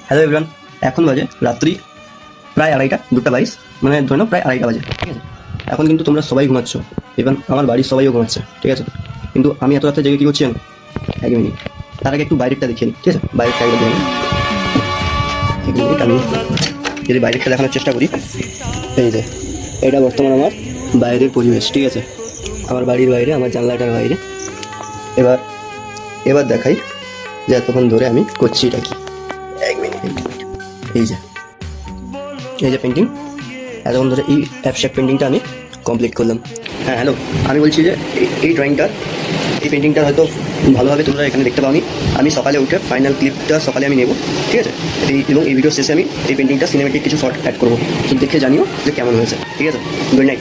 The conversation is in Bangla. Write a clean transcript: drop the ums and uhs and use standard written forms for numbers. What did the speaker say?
হ্যালো এভরিওয়ান, এখন বাজে রাত্রি প্রায় 2:30 মানে ধরে নাও প্রায় 2:30 বাজে, ঠিক আছে। এখন কিন্তু তোমরা সবাই ঘুমাচ্ছ, ইভেন আমার বাড়ির সবাইও ঘুমাচ্ছে, ঠিক আছে। কিন্তু আমি এত রাতে জেগে কী করছি জানো? 1 মিনিট, তার আগে একটু বাইরেরটা দেখিয়ে নিই, ঠিক আছে। বাইরেরটা একবার দেখে নিই। 1 মিনিট, আমি যদি বাইরেরটা দেখানোর চেষ্টা করি, এই যে এটা বর্তমান আমার বাইরের পরিবেশ, ঠিক আছে। আমার বাড়ির বাইরে, আমার জানলাটার বাইরে। এবার এবার দেখাই যে এতক্ষণ ধরে আমি করছি এটা কি। 1 মিনিট, এই যে পেন্টিং, এতক্ষণ ধরে এই অ্যাবস্ট্রাক্ট পেন্টিংটা আমি কমপ্লিট করলাম। হ্যাঁ হ্যালো, আমি বলছি যে এই ড্রয়িংটা, এই পেন্টিংটা হয়তো ভালোভাবে তোমরা এখানে দেখতে পাওনি। আমি সকালে উঠে ফাইনাল ক্লিপটা সকালে আমি নেব, ঠিক আছে। এবং এই ভিডিও শেষে আমি এই পেন্টিংটা সিনেমেটিক কিছু শর্ট অ্যাড করবো, তো দেখে জানিও যে কেমন হয়েছে, ঠিক আছে। Good night.